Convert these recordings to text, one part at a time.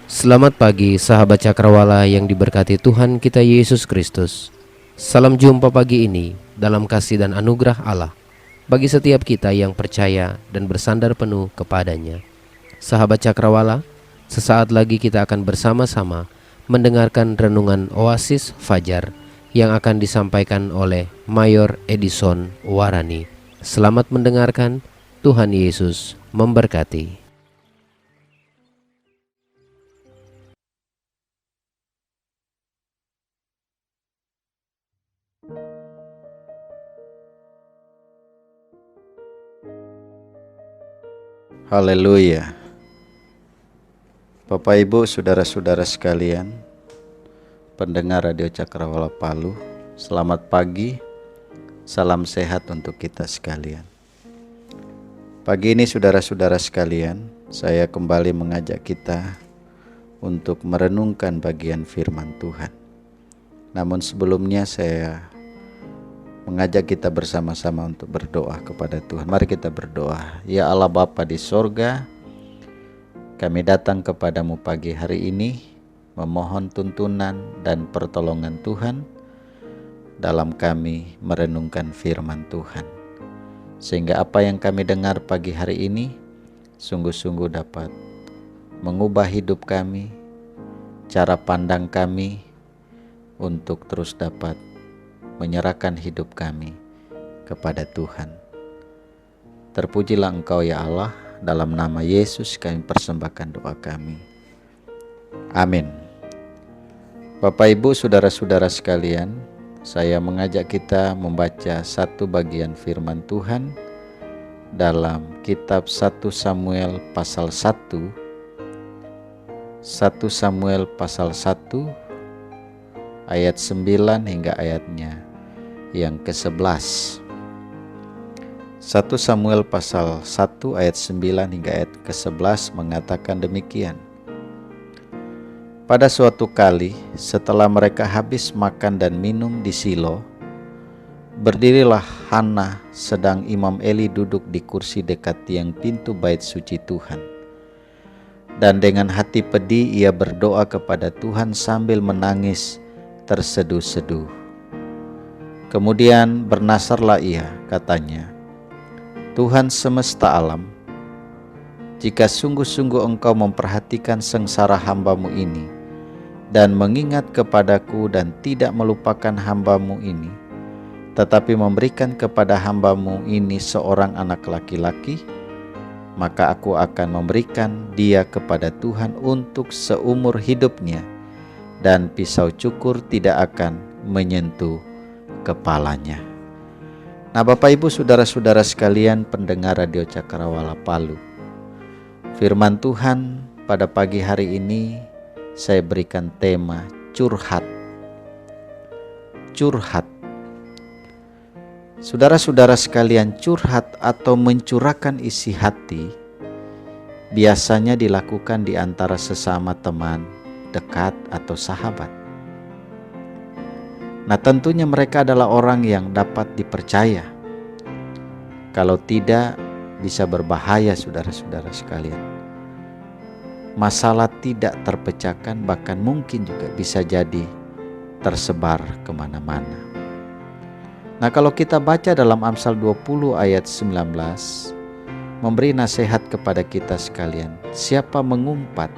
Selamat pagi sahabat Cakrawala yang diberkati Tuhan kita Yesus Kristus. Salam jumpa pagi ini dalam kasih dan anugerah Allah bagi setiap kita yang percaya dan bersandar penuh kepadanya. Sahabat Cakrawala, sesaat lagi kita akan bersama-sama mendengarkan renungan Oasis Fajar yang akan disampaikan oleh Mayor Edison Warani. Selamat mendengarkan, Tuhan Yesus memberkati. Haleluya. Bapak Ibu, saudara-saudara sekalian, pendengar Radio Cakrawala Palu, selamat pagi, salam sehat untuk kita sekalian. Pagi ini saudara-saudara sekalian, saya kembali mengajak kita untuk merenungkan bagian firman Tuhan. Namun sebelumnya saya mengajak kita bersama-sama untuk berdoa kepada Tuhan. Mari kita berdoa. Ya Allah Bapa di sorga, kami datang kepadamu pagi hari ini memohon tuntunan dan pertolongan Tuhan dalam kami merenungkan firman Tuhan. Sehingga apa yang kami dengar pagi hari ini sungguh-sungguh dapat mengubah hidup kami, cara pandang kami untuk terus dapat menyerahkan hidup kami kepada Tuhan. Terpujilah Engkau ya Allah, dalam nama Yesus kami persembahkan doa kami. Amin. Bapak Ibu, saudara-saudara sekalian, saya mengajak kita membaca satu bagian firman Tuhan dalam kitab 1 Samuel pasal 1. 1 Samuel pasal 1 ayat 9 hingga ayatnya yang ke-11. 1 Samuel pasal 1 ayat 9 hingga ayat ke-11 mengatakan demikian. Pada suatu kali setelah mereka habis makan dan minum di Silo, berdirilah Hana sedang Imam Eli duduk di kursi dekat tiang pintu bait suci Tuhan. Dan dengan hati pedih ia berdoa kepada Tuhan sambil menangis terseduh-seduh. Kemudian bernasarlah ia, katanya, Tuhan semesta alam, jika sungguh-sungguh Engkau memperhatikan sengsara hamba-Mu ini, dan mengingat kepadaku dan tidak melupakan hamba-Mu ini, tetapi memberikan kepada hamba-Mu ini seorang anak laki-laki, maka aku akan memberikan dia kepada Tuhan untuk seumur hidupnya, dan pisau cukur tidak akan menyentuh kepalanya. Nah, Bapak Ibu, saudara-saudara sekalian pendengar Radio Cakrawala Palu, firman Tuhan pada pagi hari ini saya berikan tema curhat. Curhat. Saudara-saudara sekalian, curhat atau mencurahkan isi hati biasanya dilakukan di antara sesama teman dekat atau sahabat. Nah, tentunya mereka adalah orang yang dapat dipercaya. Kalau tidak, bisa berbahaya saudara-saudara sekalian. Masalah tidak terpecahkan, bahkan mungkin juga bisa jadi tersebar kemana-mana. Nah, kalau kita baca dalam Amsal 20 ayat 19, memberi nasihat kepada kita sekalian, siapa mengumpat,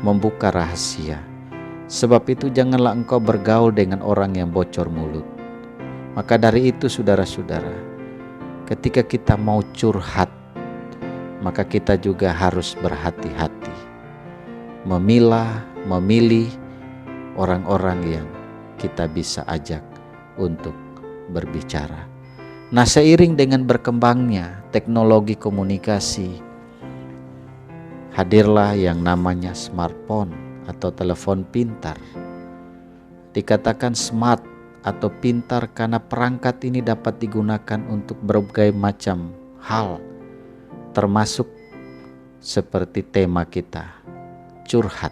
membuka rahasia. Sebab itu janganlah engkau bergaul dengan orang yang bocor mulut. Maka dari itu saudara-saudara, ketika kita mau curhat, maka kita juga harus berhati-hati. Memilih orang-orang yang kita bisa ajak untuk berbicara. Nah, seiring dengan berkembangnya teknologi komunikasi, hadirlah yang namanya smartphone atau telepon pintar. Dikatakan smart atau pintar karena perangkat ini dapat digunakan untuk berbagai macam hal, termasuk seperti tema kita, curhat.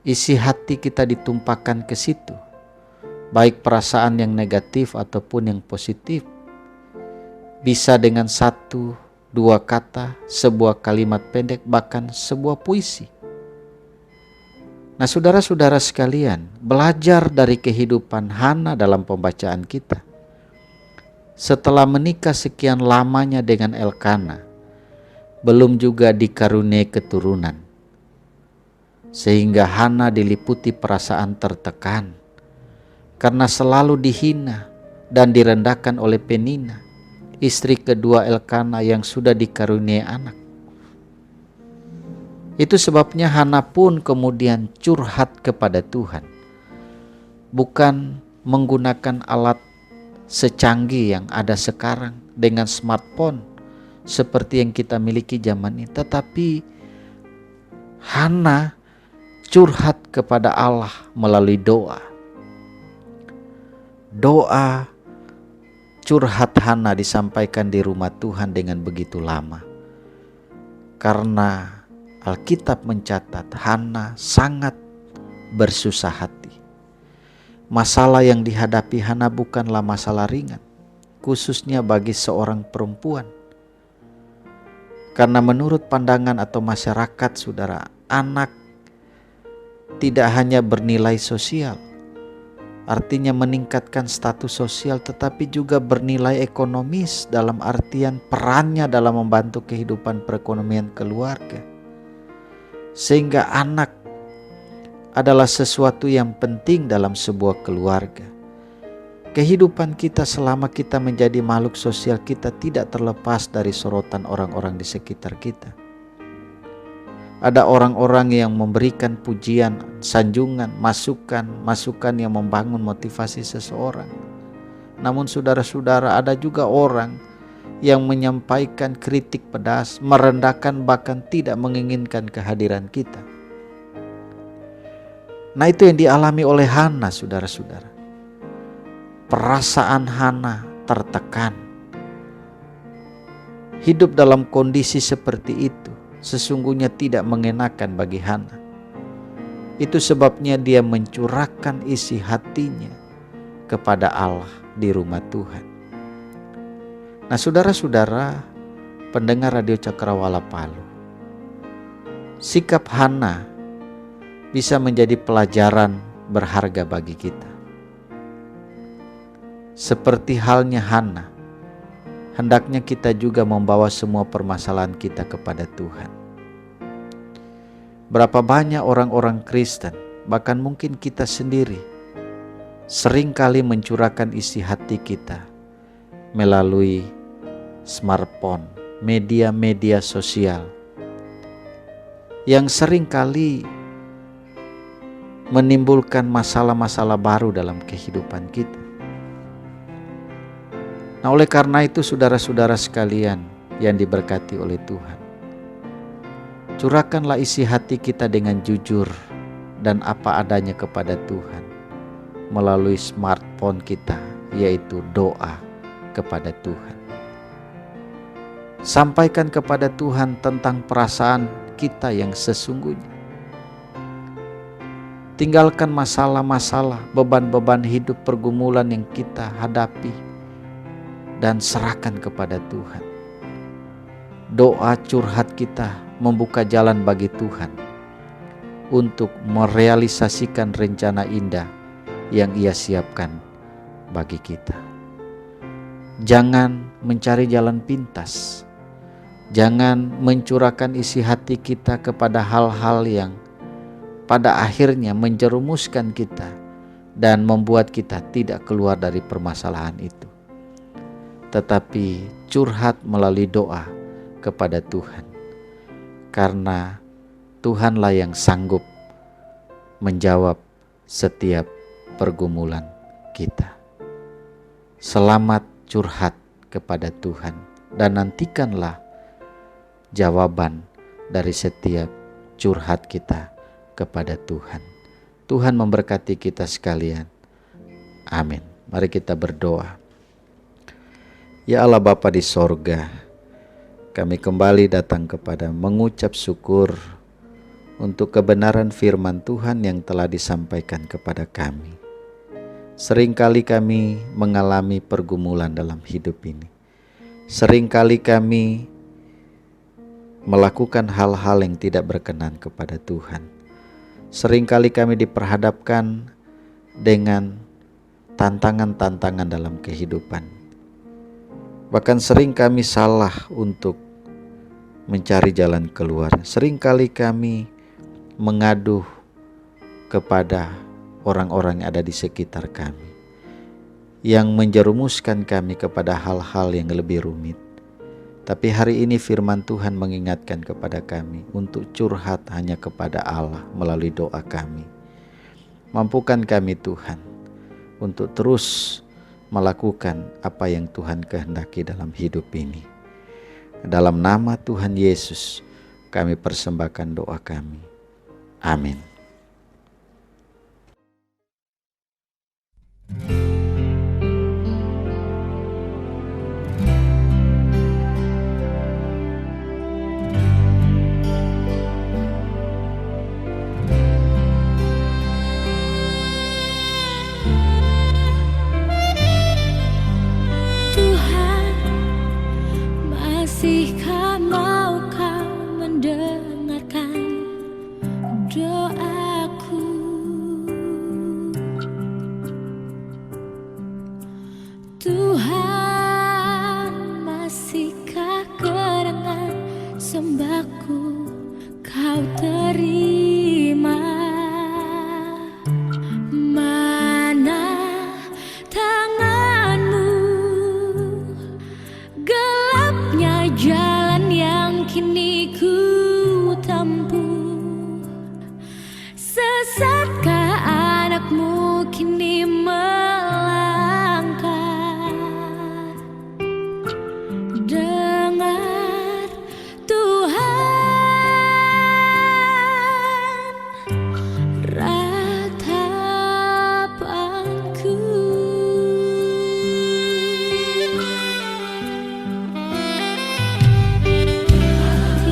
Isi hati kita ditumpahkan ke situ, baik perasaan yang negatif ataupun yang positif. Bisa dengan 1-2 kata, sebuah kalimat pendek, bahkan sebuah puisi. Nah, saudara-saudara sekalian, belajar dari kehidupan Hana dalam pembacaan kita. Setelah menikah sekian lamanya dengan Elkana, belum juga dikaruniai keturunan, sehingga Hana diliputi perasaan tertekan karena selalu dihina dan direndahkan oleh Penina, istri kedua Elkana yang sudah dikaruniai anak. Itu sebabnya Hana pun kemudian curhat kepada Tuhan, bukan menggunakan alat secanggih yang ada sekarang dengan smartphone seperti yang kita miliki zaman ini, tetapi Hana curhat kepada Allah melalui doa. Doa curhat Hana disampaikan di rumah Tuhan dengan begitu lama, karena Alkitab mencatat Hana sangat bersusah hati. Masalah yang dihadapi Hana bukanlah masalah ringan, khususnya bagi seorang perempuan. Karena menurut pandangan atau masyarakat, saudara, anak tidak hanya bernilai sosial, artinya meningkatkan status sosial, tetapi juga bernilai ekonomis dalam artian perannya dalam membantu kehidupan perekonomian keluarga. Sehingga anak adalah sesuatu yang penting dalam sebuah keluarga. Kehidupan kita selama kita menjadi makhluk sosial, kita tidak terlepas dari sorotan orang-orang di sekitar kita. Ada orang-orang yang memberikan pujian, sanjungan, masukan yang membangun motivasi seseorang. Namun saudara-saudara, ada juga orang yang menyampaikan kritik pedas, merendahkan, bahkan tidak menginginkan kehadiran kita. Nah, itu yang dialami oleh Hana, saudara-saudara. Perasaan Hana tertekan. Hidup dalam kondisi seperti itu sesungguhnya tidak mengenakan bagi Hana. Itu sebabnya dia mencurahkan isi hatinya kepada Allah di rumah Tuhan. Nah, saudara-saudara pendengar Radio Cakrawala Palu, sikap Hana bisa menjadi pelajaran berharga bagi kita. Seperti halnya Hana, hendaknya kita juga membawa semua permasalahan kita kepada Tuhan. Berapa banyak orang-orang Kristen, bahkan mungkin kita sendiri, seringkali mencurahkan isi hati kita melalui smartphone, media-media sosial, yang seringkali menimbulkan masalah-masalah baru dalam kehidupan kita. Nah, oleh karena itu saudara-saudara sekalian yang diberkati oleh Tuhan, curahkanlah isi hati kita dengan jujur dan apa adanya kepada Tuhan melalui smartphone kita, yaitu doa kepada Tuhan. Sampaikan kepada Tuhan tentang perasaan kita yang sesungguhnya. Tinggalkan masalah-masalah, beban-beban hidup, pergumulan yang kita hadapi, dan serahkan kepada Tuhan. Doa curhat kita membuka jalan bagi Tuhan untuk merealisasikan rencana indah yang Ia siapkan bagi kita. Jangan mencari jalan pintas. Jangan mencurahkan isi hati kita kepada hal-hal yang pada akhirnya menjerumuskan kita dan membuat kita tidak keluar dari permasalahan itu. Tetapi curhat melalui doa kepada Tuhan, karena Tuhanlah yang sanggup menjawab setiap pergumulan kita. Selamat curhat kepada Tuhan dan nantikanlah jawaban dari setiap curhat kita kepada Tuhan. Tuhan memberkati kita sekalian. Amin. Mari kita berdoa. Ya Allah Bapa di sorga, kami kembali datang kepada mengucap syukur untuk kebenaran firman Tuhan yang telah disampaikan kepada kami. Seringkali kami mengalami pergumulan dalam hidup ini. Seringkali kami melakukan hal-hal yang tidak berkenan kepada Tuhan. Seringkali kami diperhadapkan dengan tantangan-tantangan dalam kehidupan. Bahkan sering kami salah untuk mencari jalan keluar. Seringkali kami mengadu kepada orang-orang yang ada di sekitar kami, yang menjerumuskan kami kepada hal-hal yang lebih rumit. Tapi hari ini firman Tuhan mengingatkan kepada kami untuk curhat hanya kepada Allah melalui doa kami. Mampukan kami Tuhan untuk terus melakukan apa yang Tuhan kehendaki dalam hidup ini. Dalam nama Tuhan Yesus kami persembahkan doa kami. Amin. Masihkah mau kau mendengarkan doaku? Tuhan, masihkah kerengan sembahku kau terima? Mana tanganmu, gelapnya jalan yang kini ku tempuh. Sesatkah anakmu kini melangkah? Dengar Tuhan ratapanku.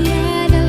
Ya, dalam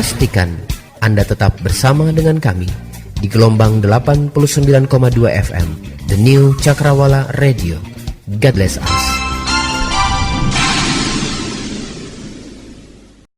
Pastikan Anda tetap bersama dengan kami di gelombang 89,2 FM, The New Cakrawala Radio. God bless us.